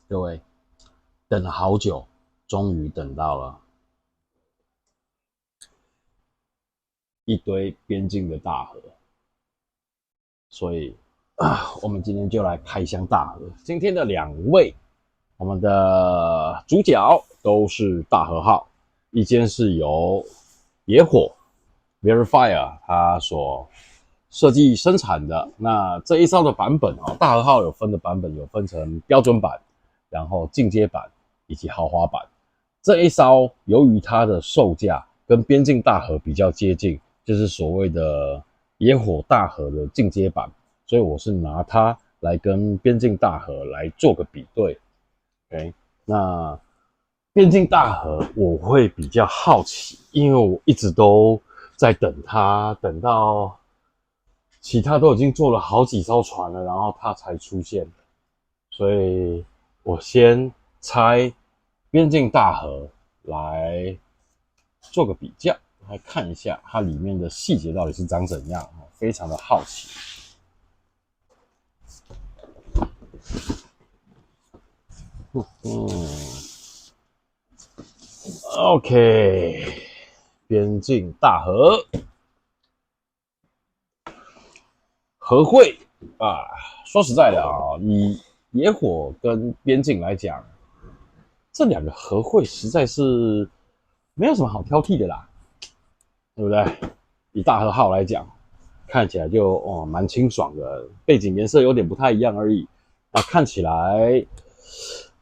各位等了好久，终于等到了一堆边境的大河，所以我们今天就来开箱大河。今天的两位，我们的主角都是大和号，一间是由野火 Verifier 它所设计生产的。那这一艘的版本大和号有分的版本，有分成标准版，然后进阶版以及豪华版。这一艘由于它的售价跟边境大河比较接近，就是所谓的野火大河的进阶版，所以我是拿它来跟边境大河来做个比对。OK， 那边境大河我会比较好奇，因为我一直都在等它，等到其他都已经做了好几艘船了，然后它才出现，所以我先猜边境大河来做个比较，来看一下它里面的细节到底是长怎样，非常的好奇。OK， 边境大河和会啊，说实在的以野火跟边境来讲，这两个和会实在是没有什么好挑剔的啦，对不对？以大和号来讲，看起来就蛮清爽的，背景颜色有点不太一样而已。那看起来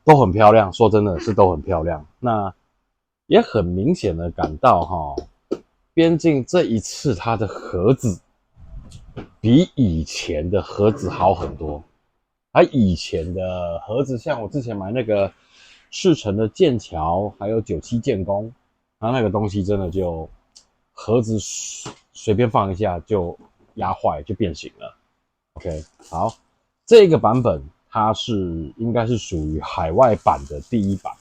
都很漂亮，说真的是都很漂亮。那也很明显的感到边境这一次它的盒子比以前的盒子好很多。而以前的盒子，像我之前买那个赤城的剑桥，还有97剑弓，然后那个东西真的就盒子随便放一下就压坏，就变形了。OK， 好，这个版本它应该是属于海外版的第一版，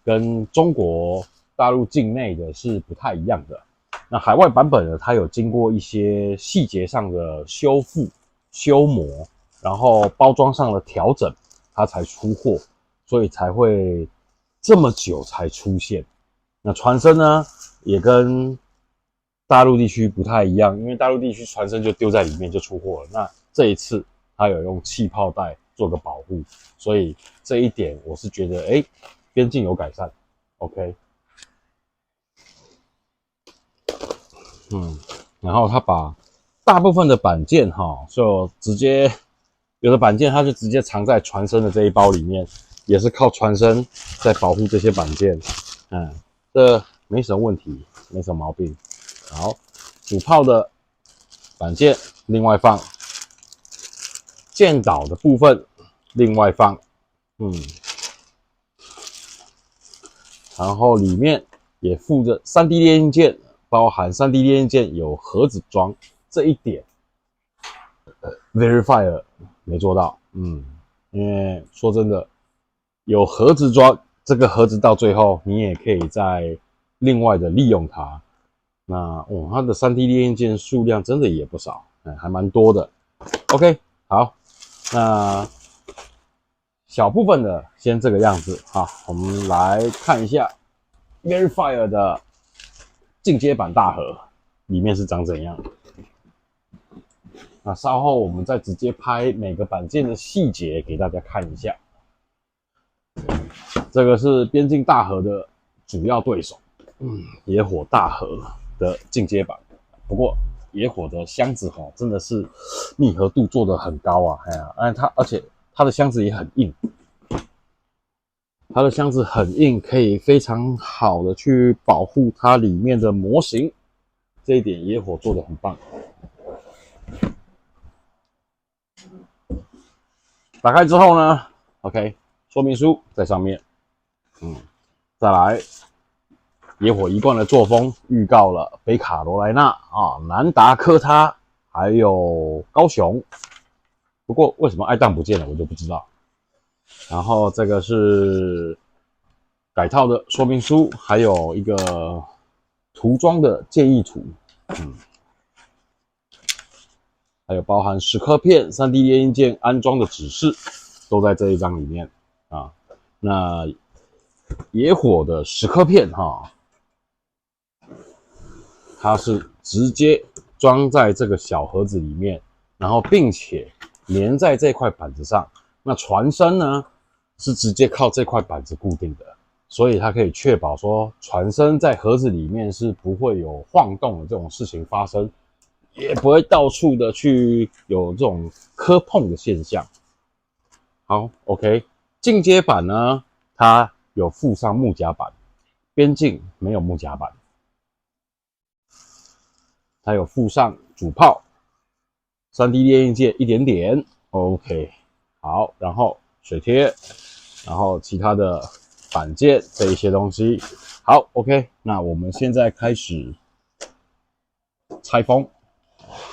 跟中国大陆境内的是不太一样的。那海外版本呢，它有经过一些细节上的修复、修磨，然后包装上的调整，它才出货，所以才会这么久才出现。那船身呢，也跟大陆地区不太一样，因为大陆地区船身就丢在里面就出货了。那这一次它有用气泡袋做个保护，所以这一点我是觉得，边境有改善。OK，然后它把大部分的板件就直接有的板件它就直接藏在船身的这一包里面，也是靠船身在保护这些板件。这没什么问题，没什么毛病。好，主炮的板件另外放，舰岛的部分另外放，然后里面也附着 3D 列印件，包含 3D 列印件有盒子装，这一点Verifier 没做到，因为说真的，有盒子装，这个盒子到最后你也可以再另外的利用它。那它的 3D 列印件数量真的也不少，还蛮多的。OK， 好，那小部分的先这个样子我们来看一下 Verifier 的进阶版大盒里面是长怎样。那稍后我们再直接拍每个板件的细节给大家看一下。这个是边境大河的主要对手，野火大河的进阶版。不过野火的箱子真的是密合度做得很高啊，而且它的箱子也很硬，它的箱子很硬，可以非常好的去保护它里面的模型，这一点野火做得很棒。打开之后呢 ，OK， 说明书在上面，再来，野火一贯的作风预告了北卡罗来纳南达科他，还有高雄。不过为什么爱宕不见了，我就不知道。然后这个是改套的说明书，还有一个涂装的建议图，还有包含蚀刻片、3D 列印件安装的指示，都在这一张里面啊。那野火的10颗片哈，它是直接装在这个小盒子里面，然后并且粘在这块板子上。那船身呢是直接靠这块板子固定的，所以它可以确保说船身在盒子里面是不会有晃动的这种事情发生，也不会到处的去有这种磕碰的现象。好 ，OK， 进阶版呢，它有附上木夹板，边境没有木夹板。它有附上主炮 3D 列印件一点点 ，OK， 好，然后水贴，然后其他的板件这一些东西，好 ，OK， 那我们现在开始拆封。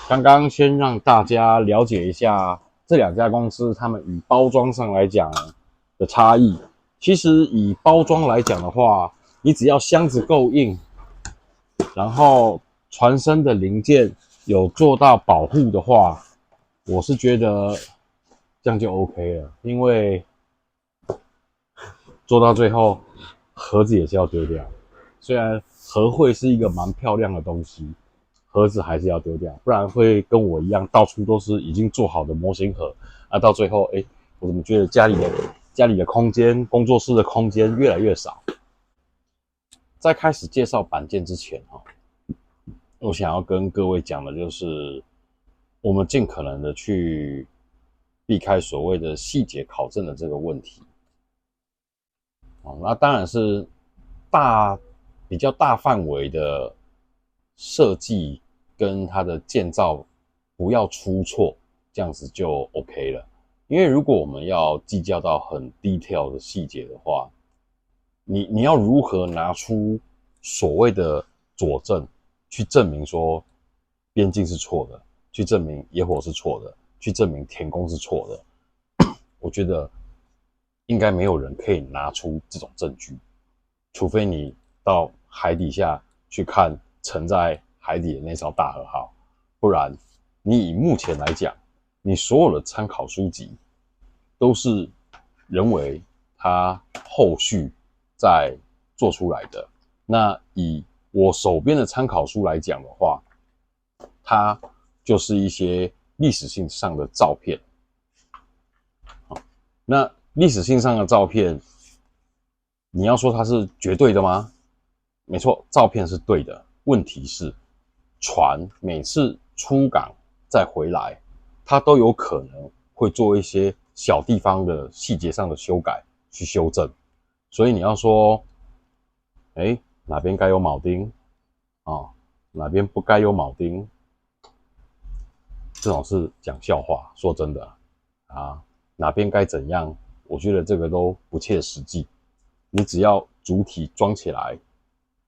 刚刚先让大家了解一下这2家公司他们以包装上来讲的差异。其实以包装来讲的话，你只要箱子够硬，然后船身的零件有做到保护的话，我是觉得这样就 OK 了。因为做到最后，盒子也是要丢掉。虽然盒会是一个蛮漂亮的东西，盒子还是要丢掉，不然会跟我一样，到处都是已经做好的模型盒啊。到最后，我怎么觉得家里的空间，工作室的空间越来越少。在开始介绍板件之前我想要跟各位讲的就是，我们尽可能的去避开所谓的细节考证的这个问题。那当然是比较大范围的设计跟它的建造不要出错，这样子就 OK 了。因为如果我们要计较到很 detail 的细节的话，你要如何拿出所谓的佐证去证明说边境是错的，去证明野火是错的，去证明田工是错的？我觉得应该没有人可以拿出这种证据，除非你到海底下去看沉在海底的那艘大和号，不然你以目前来讲，你所有的参考书籍都是人为它后续再做出来的。那以我手边的参考书来讲的话，它就是一些历史性上的照片。那历史性上的照片，你要说它是绝对的吗？没错，照片是对的。问题是，船每次出港再回来，它都有可能会做一些小地方的细节上的修改去修正。所以你要说，哪边该有铆钉哪边不该有铆钉，这种是讲笑话。说真的哪边该怎样，我觉得这个都不切实际。你只要主体装起来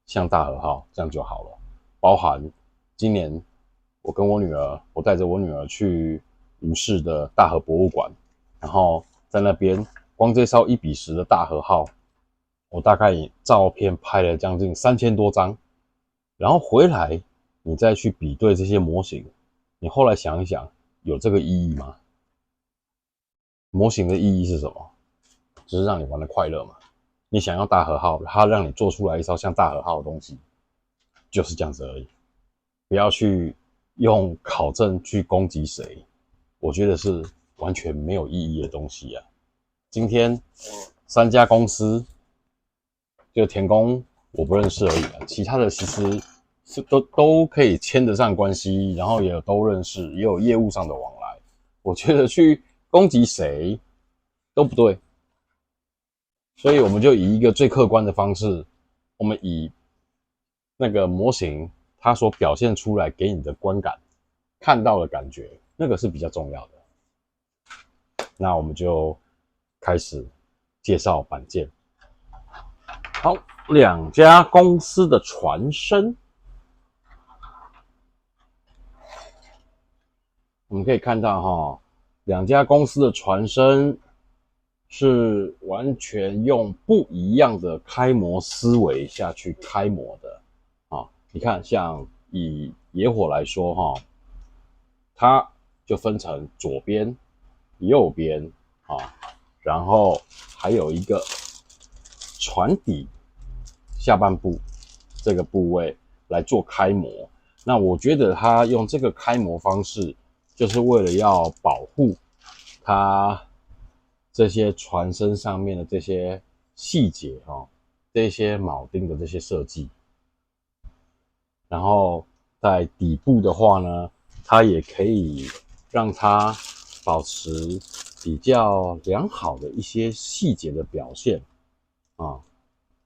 像大和号，这样就好了。包含今年我带着我女儿去吴市的大和博物馆，然后在那边光这艘1:10的大和号，我大概照片拍了将近3000多张，然后回来你再去比对这些模型，你后来想一想，有这个意义吗？模型的意义是什么？就是让你玩的快乐嘛。你想要大和号，它让你做出来一艘像大和号的东西，就是这样子而已。不要去用考证去攻击谁，我觉得是完全没有意义的东西啊。今天3家公司，就田工我不认识而已其他的其实是都可以牵得上关系，然后也都认识，也有业务上的往来。我觉得去攻击谁都不对。所以我们就以一个最客观的方式，我们以那个模型它所表现出来给你的观感，看到的感觉，那个是比较重要的。那我们就开始介绍板件。好，2家公司的船身，我们可以看到2家公司的船身是完全用不一样的开模思维下去开模的你看，像以野火来说它就分成左边、右边然后还有一个船底下半部这个部位来做开模。那我觉得他用这个开模方式，就是为了要保护它这些船身上面的这些细节这些铆钉的这些设计。然后在底部的话呢，它也可以让它保持比较良好的一些细节的表现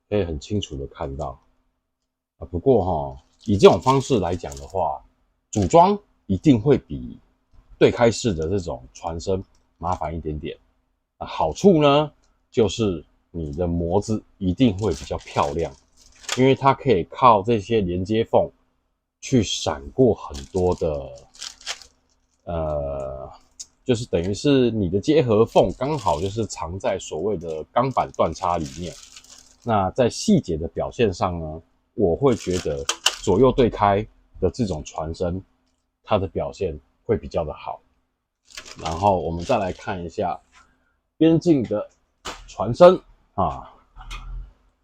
可以很清楚的看到不过以这种方式来讲的话，组装一定会比对开式的这种船身麻烦一点点。好处呢，就是你的模子一定会比较漂亮，因为它可以靠这些连接缝去闪过很多的就是等于是你的接合缝刚好就是藏在所谓的钢板断差里面。那在细节的表现上呢，我会觉得左右对开的这种船身，它的表现会比较的好。然后我们再来看一下边境的船身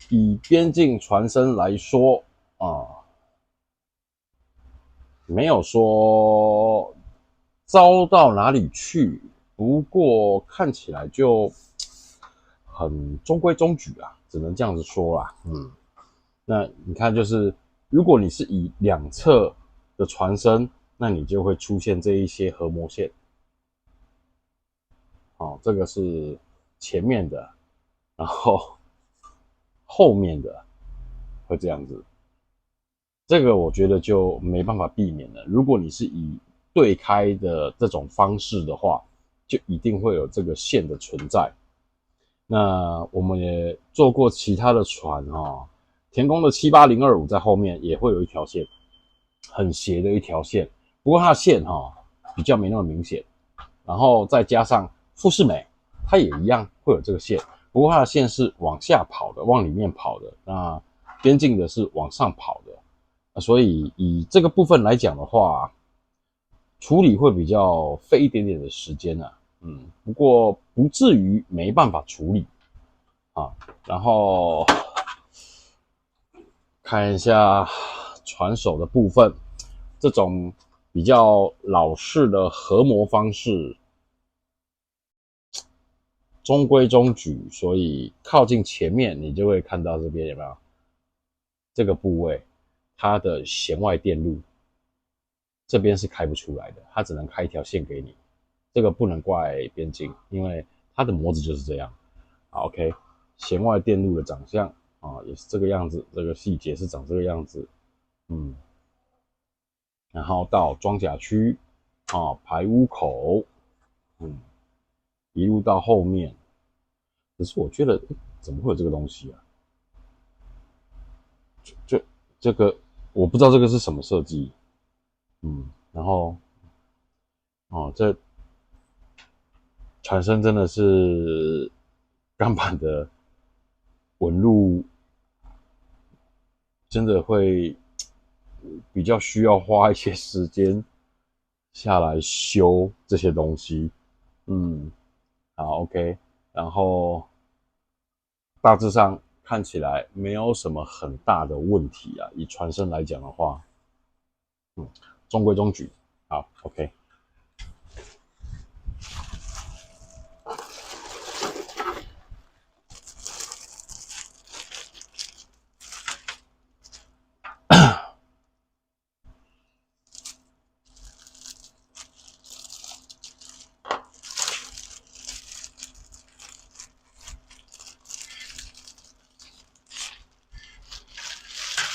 以边境船身来说没有说糟到哪里去，不过看起来就很中规中矩只能这样子说啦。那你看，就是如果你是以两侧的船身，那你就会出现这一些合模线。这个是前面的，然后后面的会这样子。这个我觉得就没办法避免了。如果你是以对开的这种方式的话，就一定会有这个线的存在。那我们也做过其他的船田宫的78025在后面也会有一条线，很斜的一条线，不过它的线比较没那么明显。然后再加上富士美，它也一样会有这个线，不过它的线是往下跑的，往里面跑的。那边境的是往上跑的，所以以这个部分来讲的话，处理会比较费一点点的时间不过不至于没办法处理然后看一下船首的部分，这种比较老式的合模方式，中规中矩，所以靠近前面你就会看到这边有没有这个部位，它的弦外电路这边是开不出来的，它只能开一条线给你。这个不能怪边境，因为它的模子就是这样。好 OK， 弦外电路的长相也是这个样子，这个细节是长这个样子。然后到装甲区排污口，一路到后面。可是我觉得怎么会有这个东西这个我不知道这个是什么设计。然后这船身真的是钢板的纹路，真的会比较需要花一些时间下来修这些东西。好 OK， 然后大致上看起来没有什么很大的问题以船身来讲的话，中规中矩。好 OK。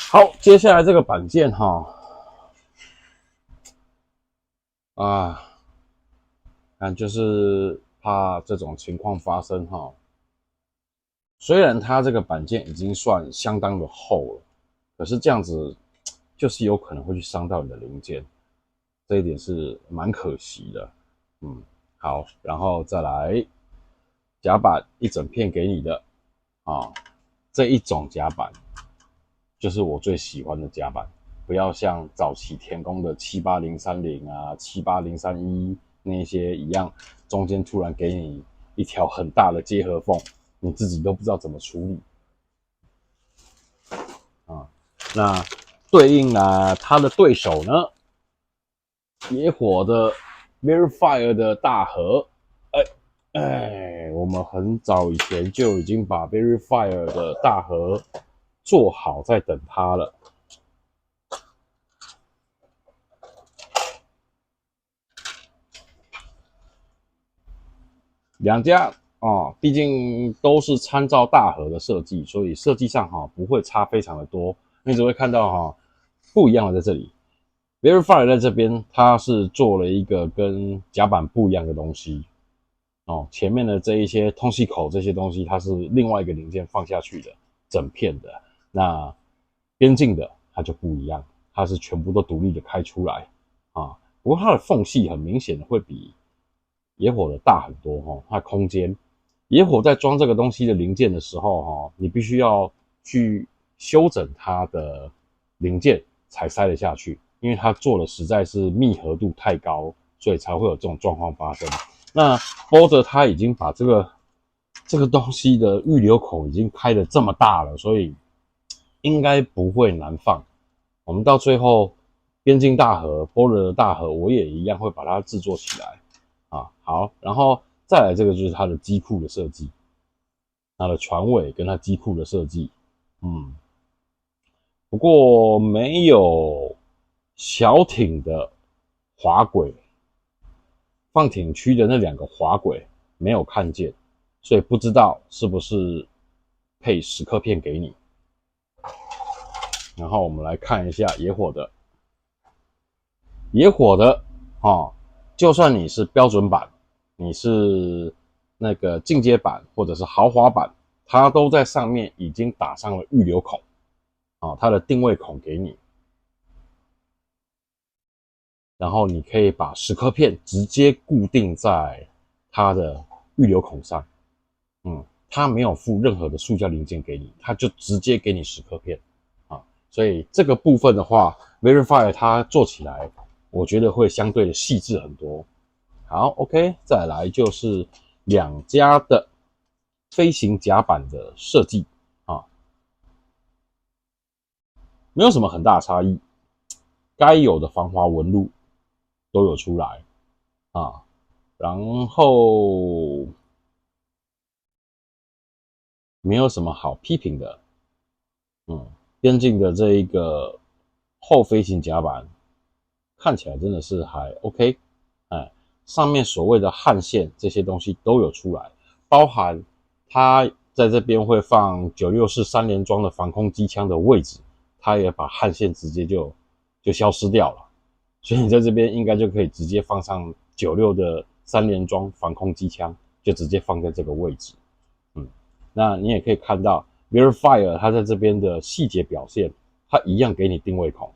好，接下来这个板件就是怕这种情况发生虽然它这个板件已经算相当的厚了，可是这样子就是有可能会去伤到你的零件，这一点是蛮可惜的。好，然后再来夹板一整片给你的这一种夹板就是我最喜欢的夹板，不要像早期田宫的7803078031那些一样，中间突然给你一条很大的接合缝，你自己都不知道怎么处理。那对应呢，他的对手呢，野火的 Verifier 的大和，我们很早以前就已经把 Verifier 的大和做好，在等它了。两家毕竟都是参照大和的设计，所以设计上不会差非常的多，你只会看到不一样的在这里。Verifier 在这边，它是做了一个跟甲板不一样的东西前面的这一些通气口这些东西，它是另外一个零件放下去的，整片的。那边境的它就不一样，它是全部都独立的开出来不过它的缝隙很明显的会比野火的大很多它的空间。野火在装这个东西的零件的时候你必须要去修整它的零件才塞得下去，因为它做的实在是密合度太高，所以才会有这种状况发生。那 Border 它已经把这个东西的预留孔已经开得这么大了，所以应该不会难放。我们到最后边境大河 Border 的大河，我也一样会把它制作起来好，然后再来这个就是它的机库的设计，它的船尾跟它机库的设计，不过没有小艇的滑轨，放艇区的那2个滑轨没有看见，所以不知道是不是配10颗片给你。然后我们来看一下野火的，就算你是标准版，你是那个进阶版或者是豪华版，它都在上面已经打上了预留孔它的定位孔给你，然后你可以把10颗片直接固定在它的预留孔上，它没有附任何的塑胶零件给你，它就直接给你10颗片所以这个部分的话 ，Verifier 它做起来，我觉得会相对的细致很多。好 ，OK， 再来就是两家的飞行甲板的设计没有什么很大差异，该有的防滑纹路都有出来然后没有什么好批评的，边境的这一个后飞行甲板看起来真的是还 OK，上面所谓的焊线这些东西都有出来，包含它在这边会放964 3连装的防空机枪的位置，它也把焊线直接就消失掉了，所以你在这边应该就可以直接放上96的3连装防空机枪，就直接放在这个位置。那你也可以看到 Verifier 它在这边的细节表现，它一样给你定位孔，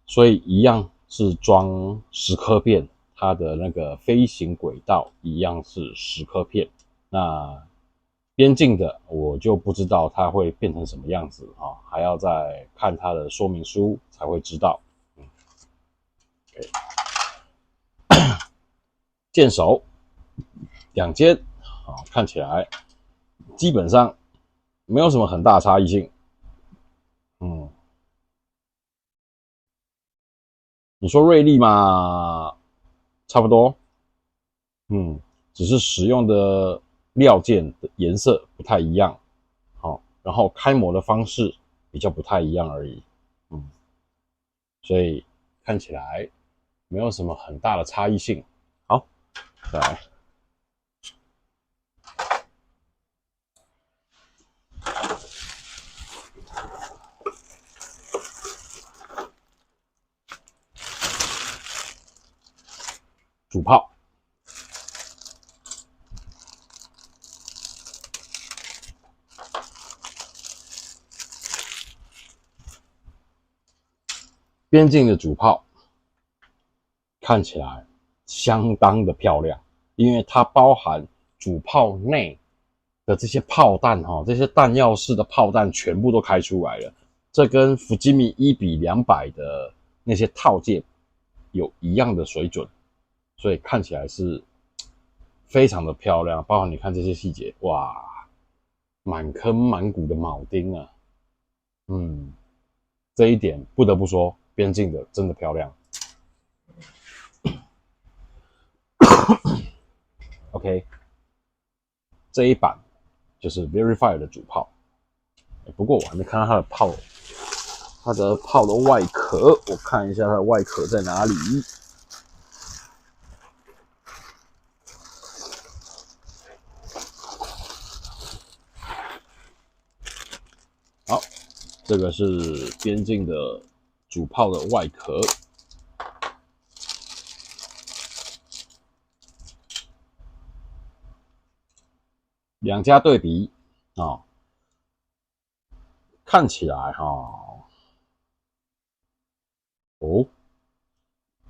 所以一样是装10颗片，它的那个飞行轨道一样是10颗片。那边境的我就不知道它会变成什么样子还要再看它的说明书才会知道。舰首两间看起来基本上没有什么很大差异性。你说锐利嘛，差不多，只是使用的料件的颜色不太一样，然后开模的方式比较不太一样而已，所以看起来没有什么很大的差异性。好，再来主炮。边境的主炮看起来相当的漂亮，因为它包含主炮内的这些炮弹这些弹药式的炮弹全部都开出来了，这跟福基米1:200的那些套件有一样的水准，所以看起来是非常的漂亮。包含你看这些细节，哇，满坑满谷的铆钉啊，嗯，这一点不得不说，边境的真的漂亮。OK， 这一版就是 Verify 的主炮，不过我还没看到它的炮，它的炮的外壳，我看一下它的外壳在哪里。好，这个是边境的主炮的外壳。两家对比啊，看起来哦，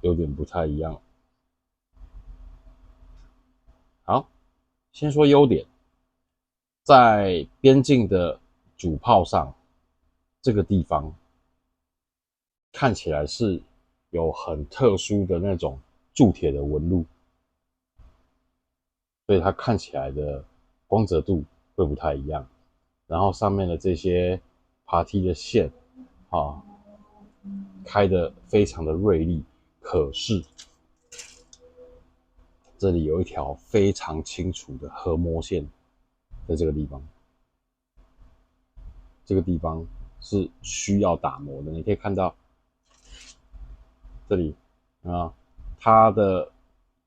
有点不太一样。好，先说优点，在边境的主炮上，这个地方看起来是有很特殊的那种铸铁的纹路，所以它看起来的光泽度会不太一样。然后上面的这些爬梯的线啊，开得非常的锐利，可是这里有一条非常清楚的合模线，在这个地方，这个地方是需要打磨的。你可以看到这里啊，它的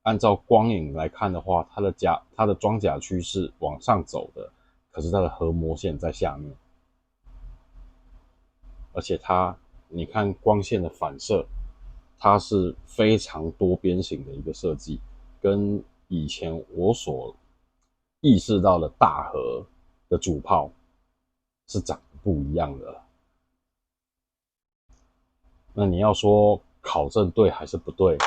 按照光影来看的话，它的装甲区是往上走的，可是它的合模线在下面，而且你看光线的反射，它是非常多边形的一个设计，跟以前我所意识到的大核的主炮是长得不一样的。那你要说考证对还是不对？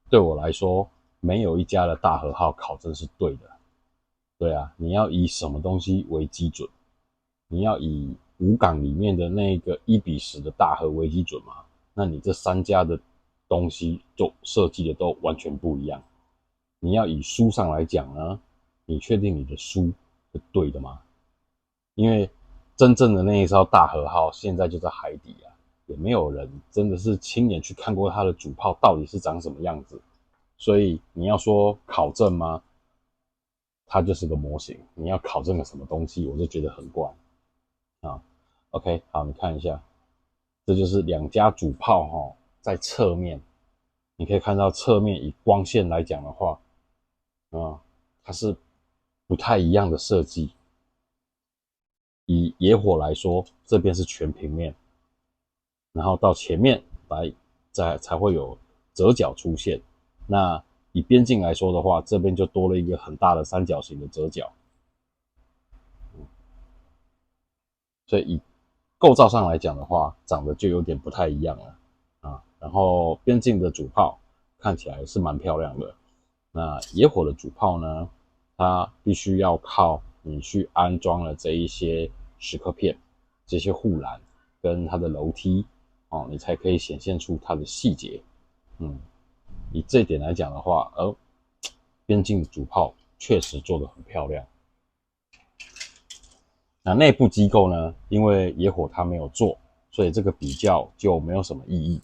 对我来说，没有一家的大和号考证是对的。对啊，你要以什么东西为基准？你要以武港里面的那个1:10的大和为基准吗？那你这3家的东西就设计的都完全不一样。你要以书上来讲呢，你确定你的书是对的吗？因为真正的那一艘大和号现在就在海底啊，也没有人真的是亲眼去看过它的主炮到底是长什么样子。所以你要说考证吗？它就是个模型，你要考证个什么东西，我就觉得很怪啊。OK， 好，你看一下，这就是两家主炮在侧面，你可以看到侧面以光线来讲的话，它是不太一样的设计。以野火来说，这边是全平面，然后到前面来才会有折角出现。那以边境来说的话，这边就多了一个很大的三角形的折角，所以以构造上来讲的话，长得就有点不太一样了啊。然后边境的主炮看起来是蛮漂亮的，那野火的主炮呢，它必须要靠你去安装了这一些蚀刻片、这些护栏跟它的楼梯你才可以显现出它的细节。以这一点来讲的话，边境的主炮确实做得很漂亮。那内部机构呢，因为野火它没有做，所以这个比较就没有什么意义。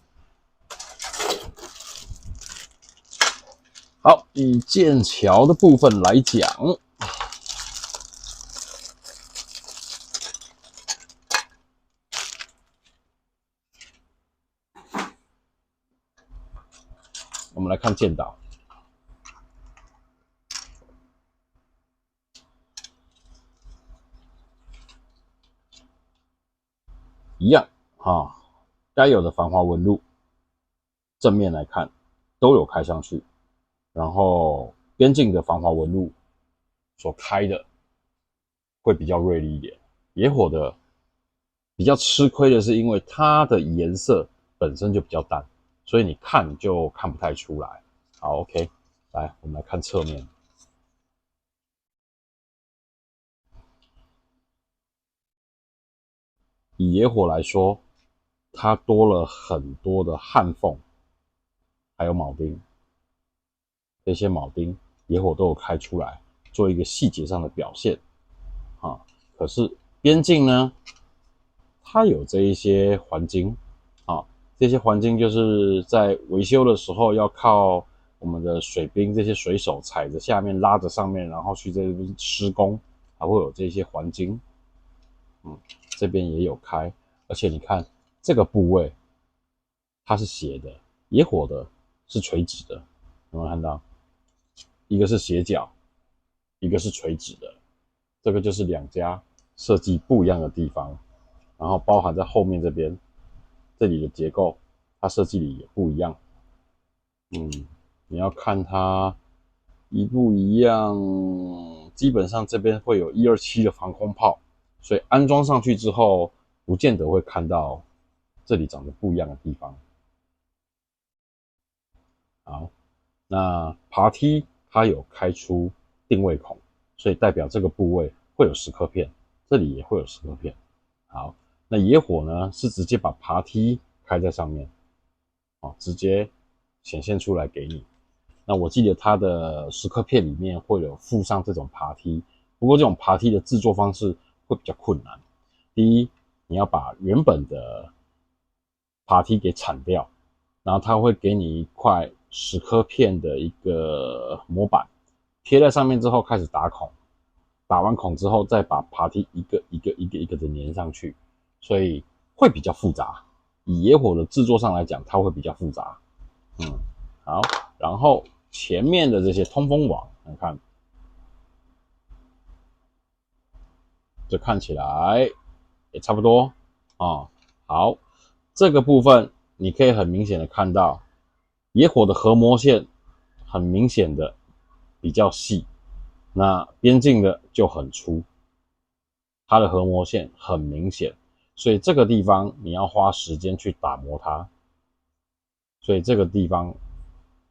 好，以剑桥的部分来讲，我们来看剑岛。一样该有的防滑纹路，正面来看都有开上去，然后边境的防滑纹路所开的会比较锐利一点。野火的比较吃亏的是，因为它的颜色本身就比较淡，所以你看就看不太出来。好 ，OK， 来我们来看侧面。以野火来说，它多了很多的焊缝，还有铆钉。这些铆钉野火都有开出来，做一个细节上的表现可是边境呢，它有这一些环晶啊，这些环晶就是在维修的时候要靠我们的水兵这些水手踩着下面拉着上面，然后去这边施工，还会有这些环晶。这边也有开，而且你看这个部位它是斜的，野火的是垂直的，有没有看到？一个是斜角，一个是垂直的，这个就是两家设计不一样的地方。然后包含在后面这边，这里的结构，它设计里也不一样。你要看它一不一样，基本上这边会有127的防空炮，所以安装上去之后，不见得会看到这里长得不一样的地方。好，那爬梯它有开出定位孔，所以代表这个部位会有蚀刻片，这里也会有蚀刻片。好，那野火呢是直接把爬梯开在上面，直接显现出来给你。那我记得它的蚀刻片里面会有附上这种爬梯，不过这种爬梯的制作方式会比较困难。第一，你要把原本的爬梯给铲掉，然后它会给你一块蚀刻片的一个模板，贴在上面之后开始打孔，打完孔之后再把爬梯一个一个的粘上去，所以会比较复杂。以野火的制作上来讲，它会比较复杂。好，然后前面的这些通风网，你看，这看起来也差不多啊。好，这个部分你可以很明显的看到，野火的核膜线很明显的比较细，那边境的就很粗，它的核膜线很明显，所以这个地方你要花时间去打磨它，所以这个地方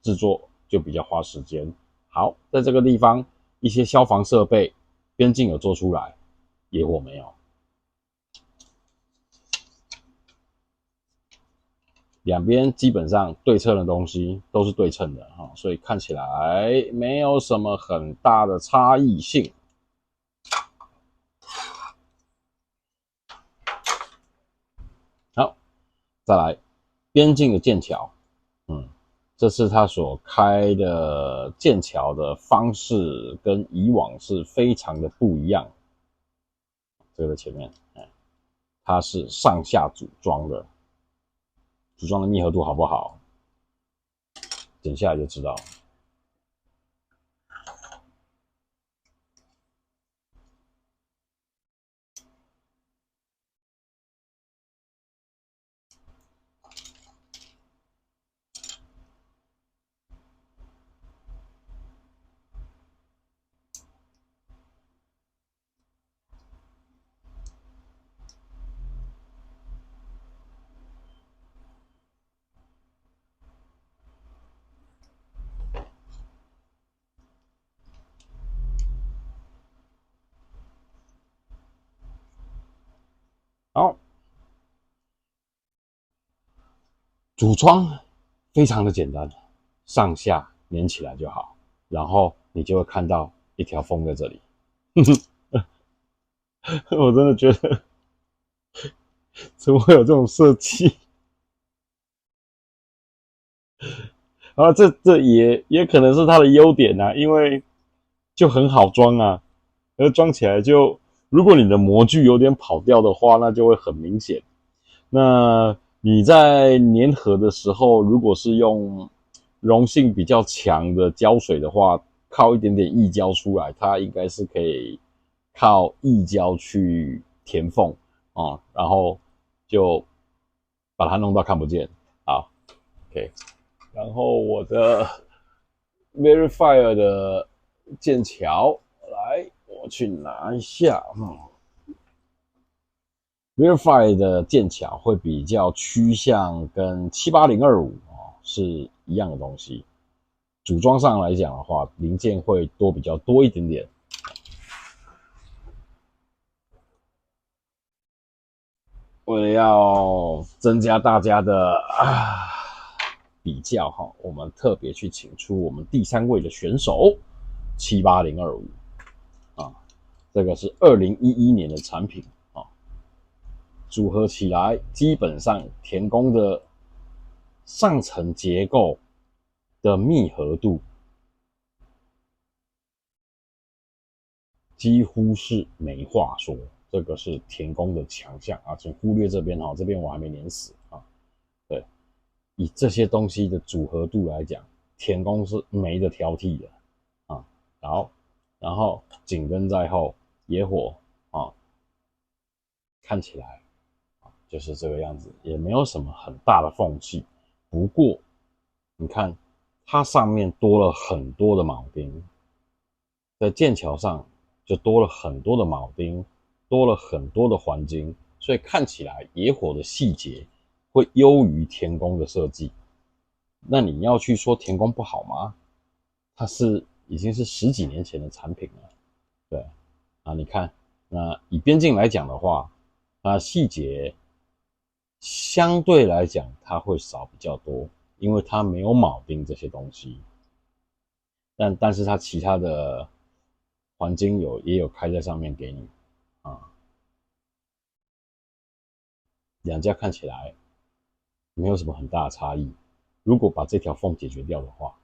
制作就比较花时间。好，在这个地方一些消防设备边境有做出来，野火没有。两边基本上对称的东西都是对称的，所以看起来没有什么很大的差异性。好，再来边境的剑桥，这次他所开的剑桥的方式跟以往是非常的不一样。这个前面，它是上下组装的，组装的密合度好不好？剪下来就知道。好，组装非常的简单，上下连起来就好，然后你就会看到一条缝在这里。我真的觉得怎么会有这种设计？啊，这也可能是它的优点啊，因为就很好装啊，而装起来就，如果你的模具有点跑掉的话，那就会很明显。那你在粘合的时候，如果是用溶性比较强的胶水的话，靠一点点溢胶出来，它应该是可以靠溢胶去填缝然后就把它弄到看不见。好 ，OK。然后我的 Verifier 的剑桥，来，我去拿一下。Verify 的剑桥会比较趋向跟78025是一样的东西。组装上来讲的话，零件会比较多一点点。为了要增加大家的比较我们特别去请出我们第3位的选手78025这个是2011年的产品组合起来，基本上田宫的上层结构的密合度几乎是没话说，这个是田宫的强项啊，请忽略这边哈，这边我还没连死啊。对，以这些东西的组合度来讲，田宫是没得挑剔的啊。好，然后紧跟在后，野火啊，看起来就是这个样子，也没有什么很大的缝隙。不过你看，它上面多了很多的铆钉，在剑桥上就多了很多的铆钉，多了很多的环金，所以看起来野火的细节会优于田宫的设计。那你要去说田宫不好吗？它已经是10几年前的产品了，对啊，你看，那以边境来讲的话，那细节相对来讲它会少比较多，因为它没有铆钉这些东西，但是它其他的环金也有开在上面给你啊，两家看起来没有什么很大的差异。如果把这条缝解决掉的话，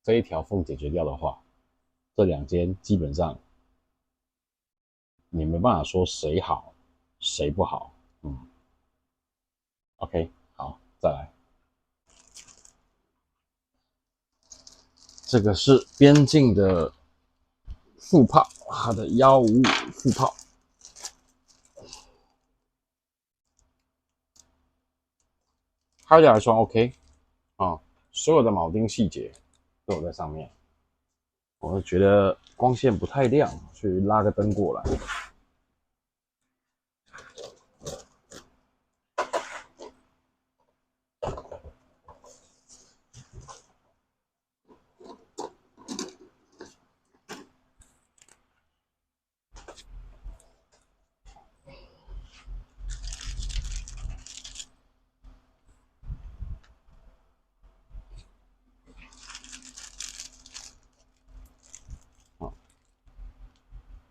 这一条缝解决掉的话，这两间基本上你没办法说谁好谁不好。OK， 好，再来，这个是边境的副炮，它的155副炮，开起来算 OK 啊，所有的铆钉细节都有在上面。我觉得光线不太亮，所以拉个灯过来。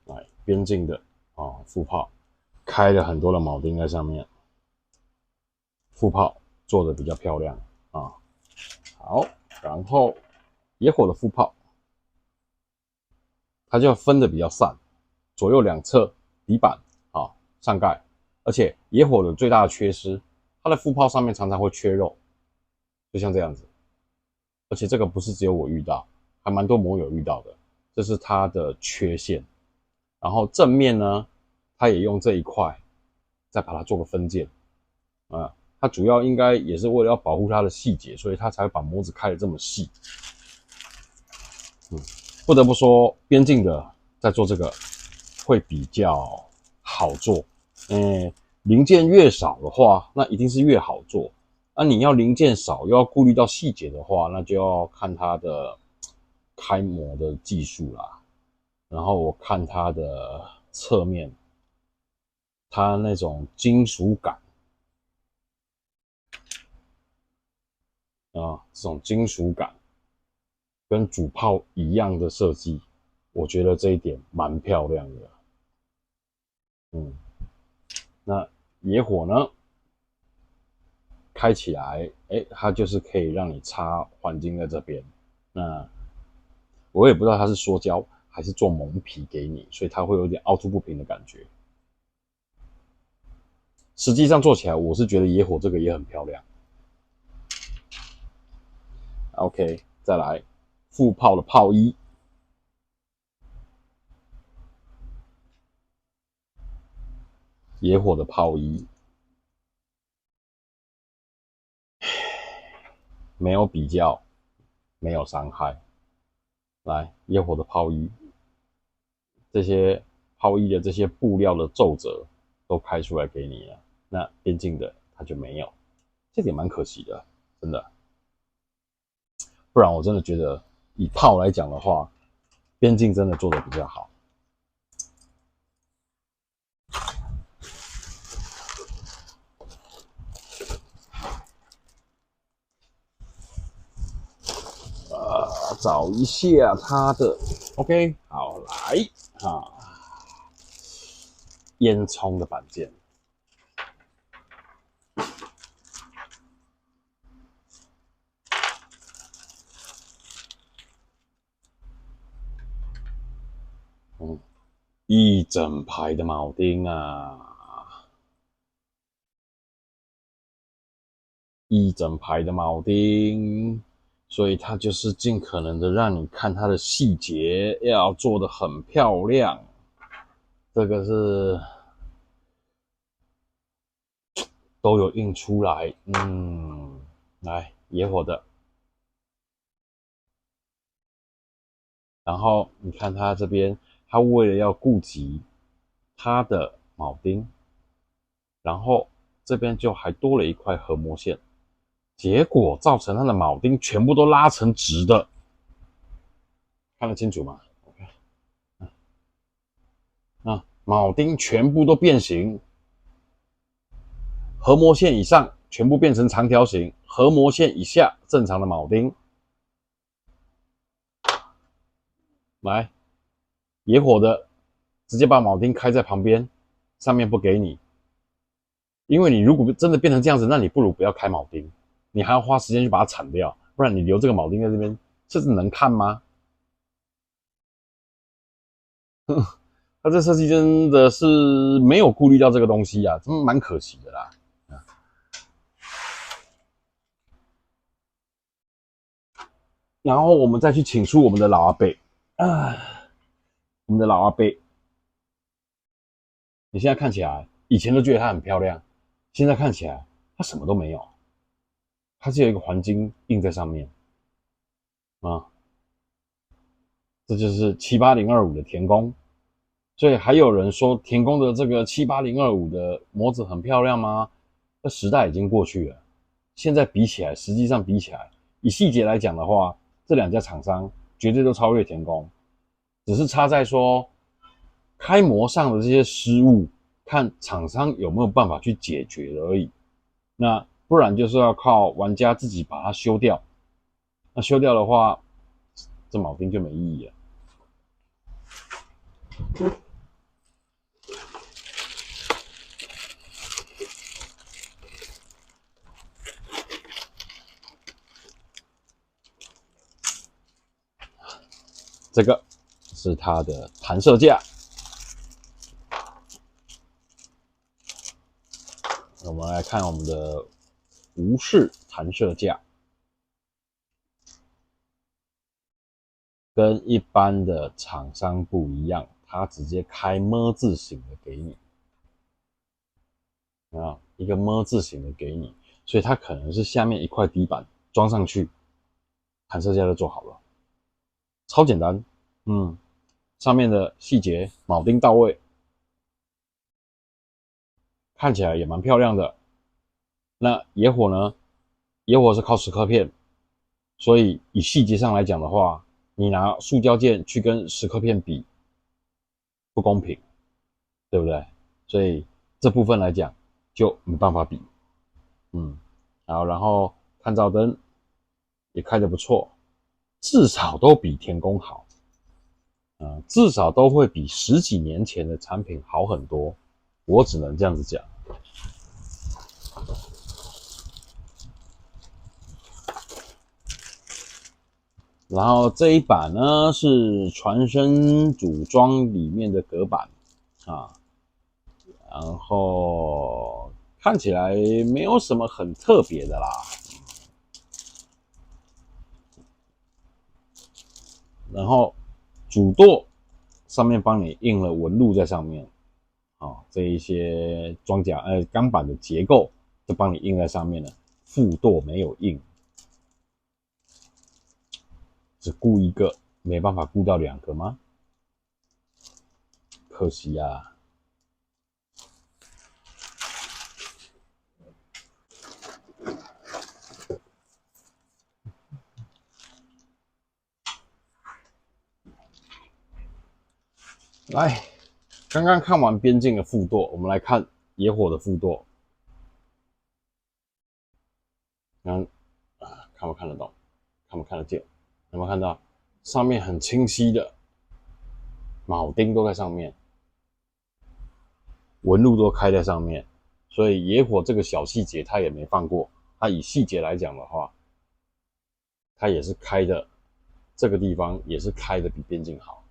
来，边境的副炮开了很多的铆钉在上面，副炮做的比较漂亮啊。好，然后野火的副炮，它就分的比较散，左右两侧底板上盖，而且野火的最大的缺失，它的副炮上面常常会缺肉，就像这样子。而且这个不是只有我遇到，还蛮多摩友遇到的，这是它的缺陷。然后正面呢，它也用这一块再把它做个分件啊，它主要应该也是为了要保护它的细节，所以它才会把模子开得这么细。不得不说，边境的在做这个会比较好做。零件越少的话，那一定是越好做。那你要零件少又要顾虑到细节的话，那就要看它的开模的技术啦。然后我看它的侧面，它那种金属感啊，这种金属感跟主炮一样的设计，我觉得这一点蛮漂亮的。那野火呢，开起来，它就是可以让你插环金在这边。那我也不知道它是塑胶还是做蒙皮给你，所以它会有点凹凸不平的感觉。实际上做起来，我是觉得野火这个也很漂亮。OK， 再来副炮的炮衣，野火的炮衣没有比较，没有伤害。来，野火的炮衣，这些炮衣的这些布料的皱褶都开出来给你了，那边境的它就没有，这点蛮可惜的，真的。不然我真的觉得以炮来讲的话，边境真的做的比较好。找一下它的 OK， 好来烟囱的板件，嗯，一整排的铆钉啊，一整排的铆钉，所以它就是尽可能的让你看它的细节要做得很漂亮。这个是都有印出来，来野火的，然后你看它这边，它为了要顾及它的铆钉，然后这边就还多了一块合模线，结果造成它的铆钉全部都拉成直的，看得清楚吗？铆钉全部都变形，合模线以上全部变成长条形，合模线以下正常的铆钉。来，野火的直接把铆钉开在旁边，上面不给你，因为你如果真的变成这样子，那你不如不要开铆钉，你还要花时间去把它铲掉，不然你留这个铆钉在这边，这是能看吗？他这设计真的是没有顾虑到这个东西啊，真蛮可惜的啦。然后我们再去请出我们的老阿伯啊，我们的老阿伯，你现在看起来，以前都觉得它很漂亮，现在看起来它什么都没有，它只有一个环金印在上面啊，这就是78025的田宫。所以还有人说田宫的这个78025的模子很漂亮吗？那时代已经过去了，现在比起来，实际上比起来，以细节来讲的话，这两家厂商绝对都超越田宫，只是差在说开模上的这些失误，看厂商有没有办法去解决而已。那不然就是要靠玩家自己把它修掉。那修掉的话，这铆钉就没意义了。这个是它的弹射架，我们来看我们的无式弹射架，跟一般的厂商不一样，它直接开么字形的给你，啊，一个么字形的给你，所以它可能是下面一块底板装上去，弹射架就做好了，超简单，上面的细节铆钉到位，看起来也蛮漂亮的。那野火呢？野火是靠蚀刻片，所以以细节上来讲的话，你拿塑胶件去跟蚀刻片比，不公平，对不对？所以这部分来讲就没办法比。好，然后探照灯也开得不错，至少都比田宫好，至少都会比十几年前的产品好很多，我只能这样子讲。然后这一版呢是传声组装里面的隔板啊，然后看起来没有什么很特别的啦。然后主舵上面帮你印了纹路在上面，这一些装甲钢板的结构就帮你印在上面了，副舵没有印，只顾一个，没办法顾到两个吗？可惜啊。来，刚刚看完边境的副舵，我们来看野火的副舵。看不看得懂？看不看得见？有没有看到上面很清晰的铆钉都在上面，纹路都开在上面，所以野火这个小细节它也没放过。它以细节来讲的话，它也是开的，这个地方也是开的比边境好。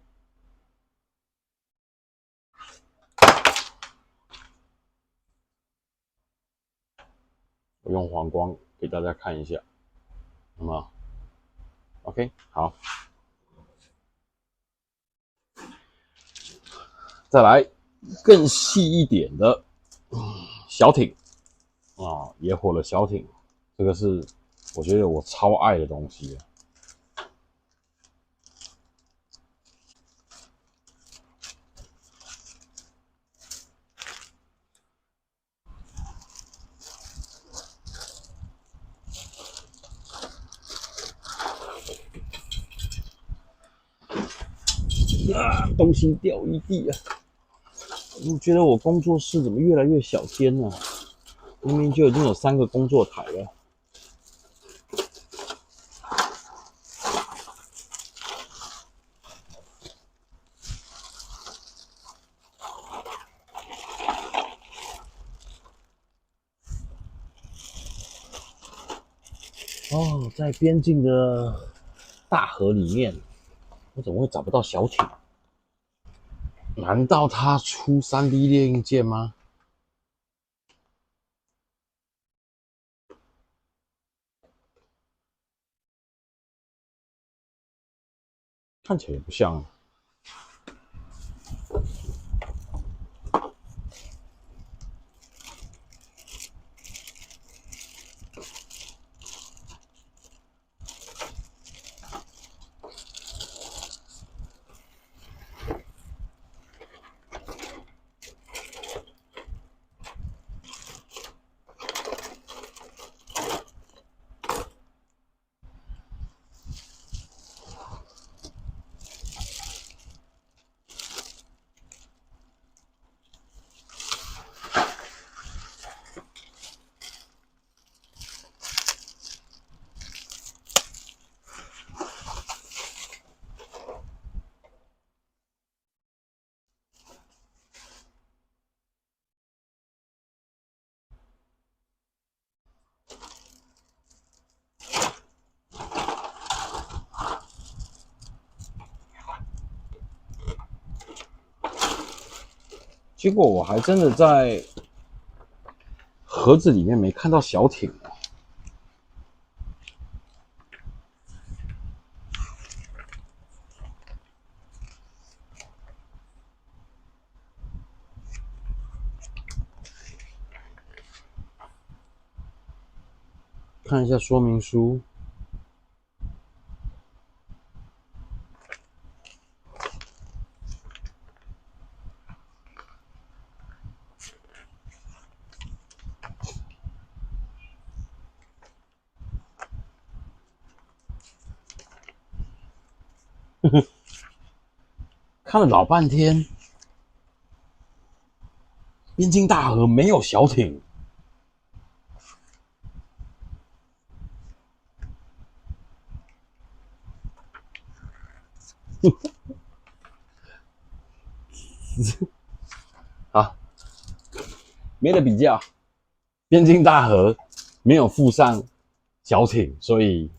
我用黄光给大家看一下，好吗 ？OK， 好，再来更细一点的小艇啊，野火的小艇，这个是我觉得我超爱的东西。啊，东西掉一地啊！我觉得我工作室怎么越来越小间了？明明就已经有3个工作台了。哦，在边境的大河里面，我怎么会找不到小艇？难道他出3D 列印件吗？看起来也不像。结果我还真的在盒子里面没看到小艇。看一下说明书。看了老半天，边境大河没有小艇。啊，没得比较，边境大河没有附上小艇，所以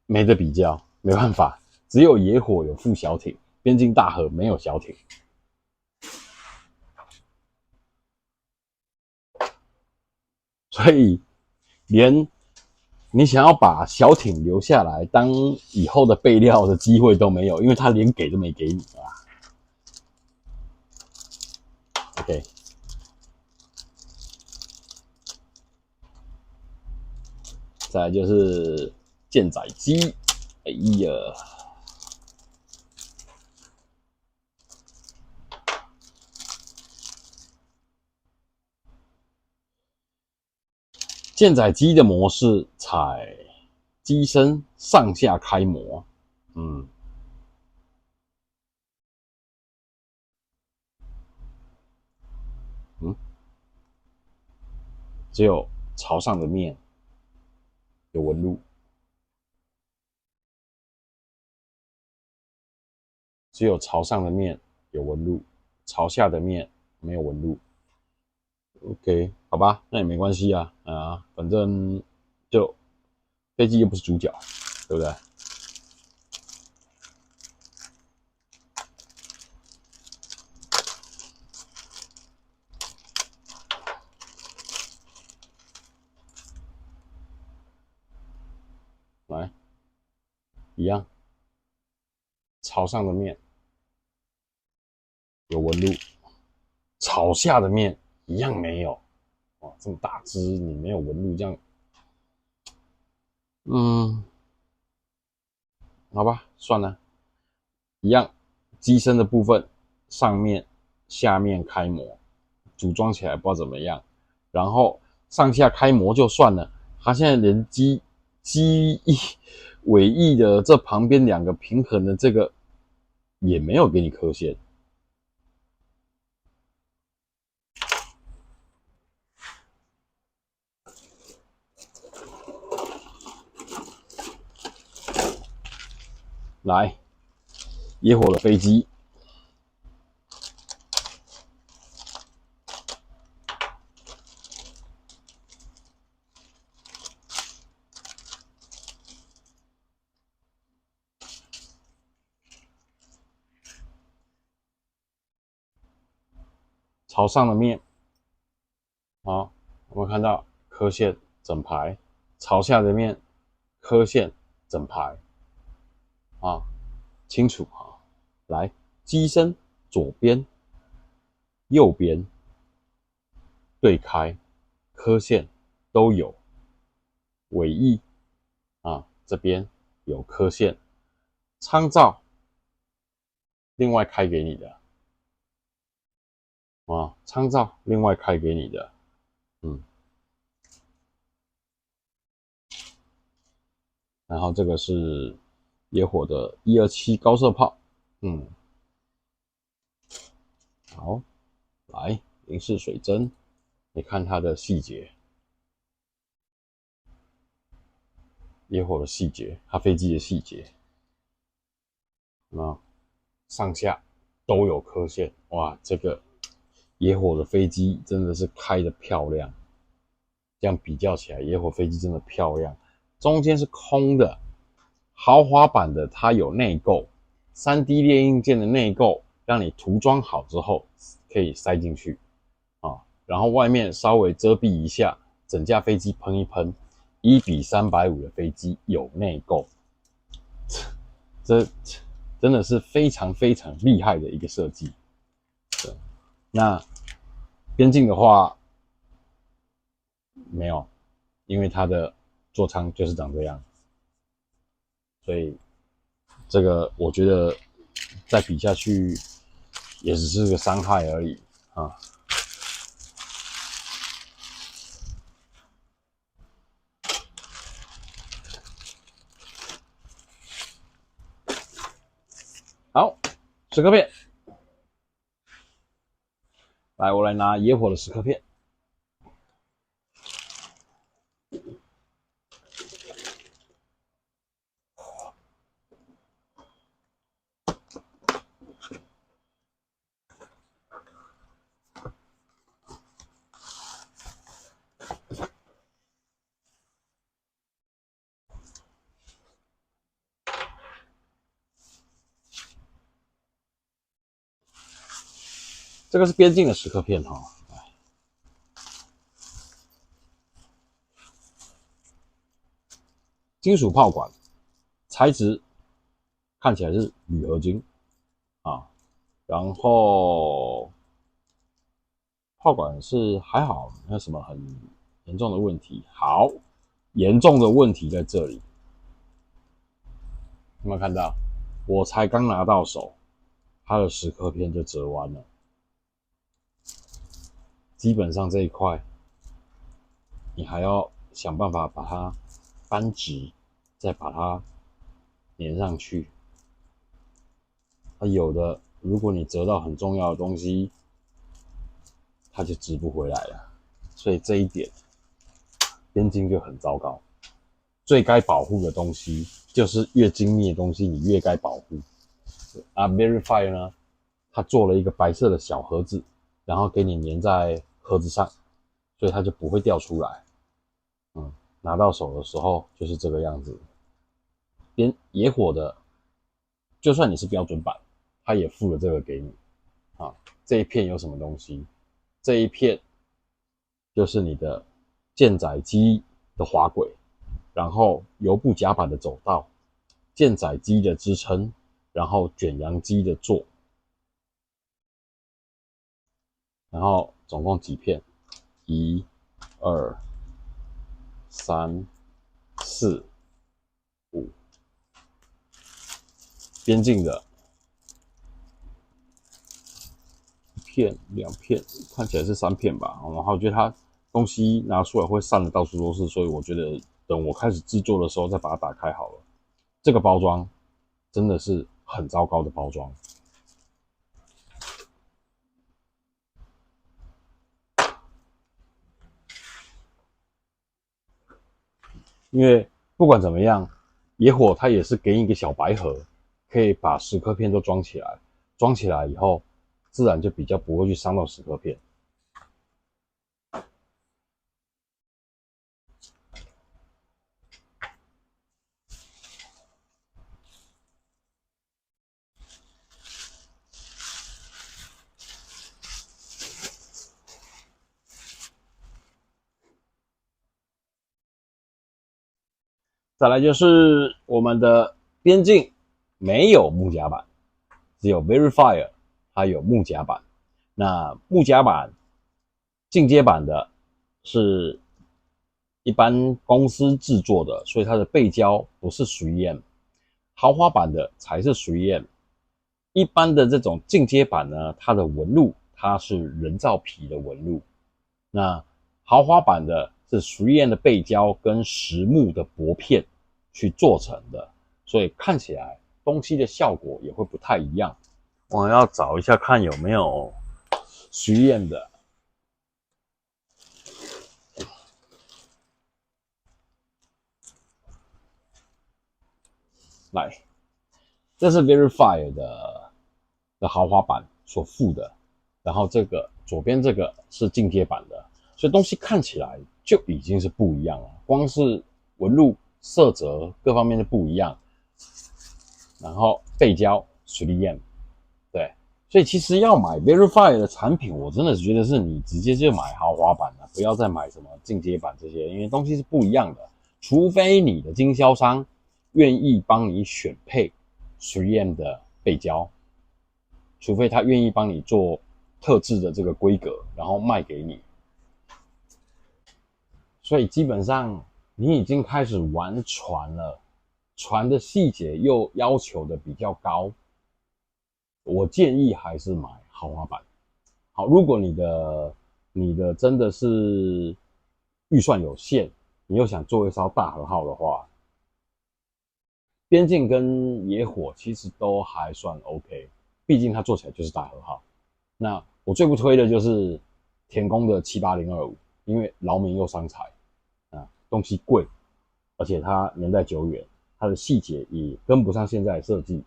没得比较，没办法，只有野火有附小艇，边境大河没有小艇，所以连你想要把小艇留下来当以后的备料的机会都没有，因为他连给都没给你啊。OK， 再来就是舰载机，哎呀，舰载机的模式采机身上下开模，嗯，嗯，只有朝上的面有纹路，只有朝上的面有纹路，朝下的面没有纹路。OK， 好吧，那也没关系啊，反正就飞机又不是主角，对不对？一样，朝上的面有纹路，朝下的面一样没有。哇，这么大只，你没有纹路，这样，好吧，算了，一样，机身的部分上面、下面开模，组装起来不知道怎么样。然后上下开模就算了，它现在连机翼、尾翼的这旁边两个平衡的这个也没有给你刻线。来，野火的飞机。朝上的面，好，我们看到刻线整排；朝下的面，刻线整排，啊，清楚啊。来，机身左边、右边对开，刻线都有，尾翼啊这边有刻线，舱罩另外开给你的。啊，舱罩另外开给你的，然后这个是野火的127高射炮，好，来零式水针，你看它的细节，野火的细节，它飞机的细节，上下都有刻线，哇，这个野火的飞机真的是开得漂亮，这样比较起来，野火飞机真的漂亮。中间是空的，豪华版的它有内购，3D 列印件的内购，让你涂装好之后可以塞进去啊，然后外面稍微遮蔽一下，整架飞机喷一喷，1:350的飞机有内购，这真的是非常非常厉害的一个设计。对，那边境的话没有，因为它的座舱就是长这样，所以这个我觉得再比下去也只是个伤害而已啊。好，蚀刻片，来，我来拿野火的蚀刻片。这个是边境的蚀刻片哈，金属炮管，材质看起来是铝合金啊，然后炮管是还好，没有什么很严重的问题。好，严重的问题在这里，有没有看到？我才刚拿到手，它的蚀刻片就折弯了。基本上这一块，你还要想办法把它扳直，再把它粘上去。有的，如果你折到很重要的东西，它就直不回来了。所以这一点，边境就很糟糕。最该保护的东西，就是越精密的东西，你越该保护。Verify 呢，它做了一个白色的小盒子，然后给你粘在盒子上，所以它就不会掉出来。拿到手的时候就是这个样子。野火的，就算你是标准版，它也附了这个给你啊。这一片有什么东西？这一片就是你的舰载机的滑轨，然后油布甲板的走道，舰载机的支撑，然后卷扬机的座，然后总共几片？1、2、3、4、5，边境的1片、2片，看起来是3片吧。然后我觉得它东西拿出来会散的到处都是，所以我觉得等我开始制作的时候再把它打开好了。这个包装真的是很糟糕的包装。因为不管怎么样，野火它也是给你一个小白盒，可以把蚀刻片都装起来。装起来以后，自然就比较不会去伤到蚀刻片。再来就是我们的边境没有木夹板，只有 Verifier 它有木夹板。那木夹板进阶版的是一般公司制作的，所以它的背胶不是3M，豪华版的才是3M。一般的这种进阶版呢，它的纹路它是人造皮的纹路，那豪华版的是3M的背胶跟实木的薄片去做成的，所以看起来东西的效果也会不太一样。我要找一下看有没有3M的。来，这是 Verifier 的豪华版所附的，然后这个左边这个是进阶版的，所以东西看起来就已经是不一样了，光是纹路、色泽各方面的不一样。然后背胶 3M， 对，所以其实要买 Verifier 的产品，我真的觉得是你直接就买豪华版的，不要再买什么进阶版这些，因为东西是不一样的，除非你的经销商愿意帮你选配 3M 的背胶，除非他愿意帮你做特制的这个规格，然后卖给你。所以基本上你已经开始玩船了，船的细节又要求的比较高，我建议还是买豪华版。好，如果你的真的是预算有限，你又想做一艘大和号的话，边境跟野火其实都还算 OK， 毕竟它做起来就是大和号。那我最不推的就是田宫的78025，因为劳民又伤财啊，东西贵，而且它年代久远，它的细节也跟不上现在的设计。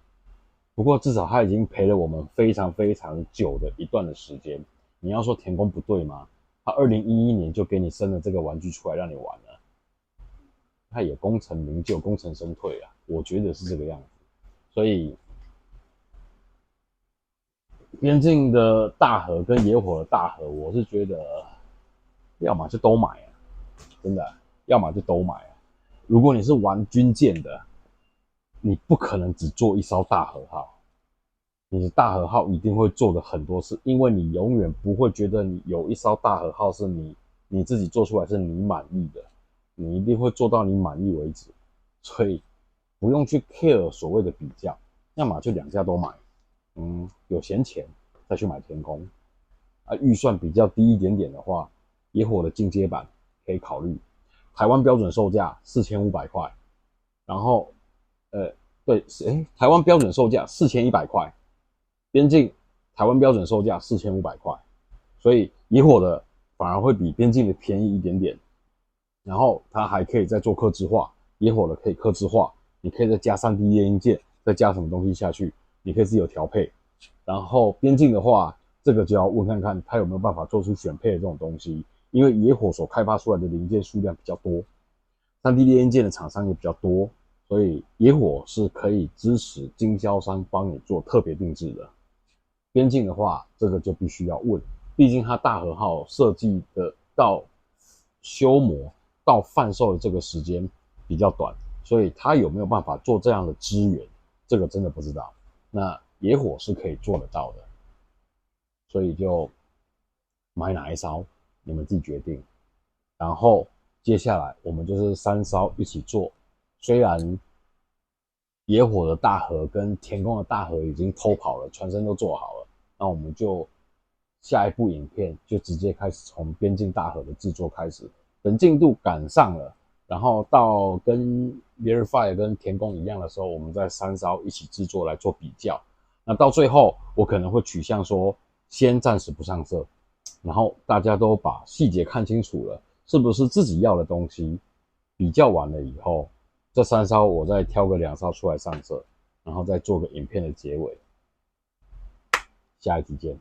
不过至少它已经陪了我们非常非常久的一段的时间。你要说田宫不对吗？他2011年就给你生了这个玩具出来让你玩了，他也功成名就，功成身退啊，我觉得是这个样子。所以边境的大盒跟野火的大盒，我是觉得要么就都买啊，真的，要么就都买啊。如果你是玩军舰的，你不可能只做一艘大和号，你的大和号一定会做的很多次，因为你永远不会觉得你有一艘大和号是你自己做出来是你满意的，你一定会做到你满意为止，所以不用去 care 所谓的比较，要么就两家都买，有闲钱再去买天空，预算比较低一点点的话，野火的进阶版可以考虑，台湾标准售价4500块，然后对，台湾标准售价4100块，边境台湾标准售价4500块，所以野火的反而会比边境的便宜一点点，然后它还可以再做客制化，野火的可以客制化，你可以再加 3D 列印件，再加什么东西下去，你可以自己有调配。然后边境的话，这个就要问看看它有没有办法做出选配的这种东西，因为野火所开发出来的零件数量比较多，3D 列印件的厂商也比较多，所以野火是可以支持经销商帮你做特别定制的。边境的话，这个就必须要问，毕竟它大和号设计的到修模到贩售的这个时间比较短，所以他有没有办法做这样的支援，这个真的不知道。那野火是可以做得到的，所以就买哪一烧，你们自己决定。然后接下来我们就是3烧一起做，虽然野火的大河跟田宫的大河已经偷跑了，船身都做好了，那我们就下一部影片就直接开始从边境大河的制作开始，等进度赶上了，然后到跟 Verify 跟田宫一样的时候，我们再3烧一起制作来做比较。那到最后我可能会取向说，先暂时不上色，然后大家都把细节看清楚了，是不是自己要的东西，比较完了以后，这3烧我再挑个2烧出来上色，然后再做个影片的结尾。下一集见。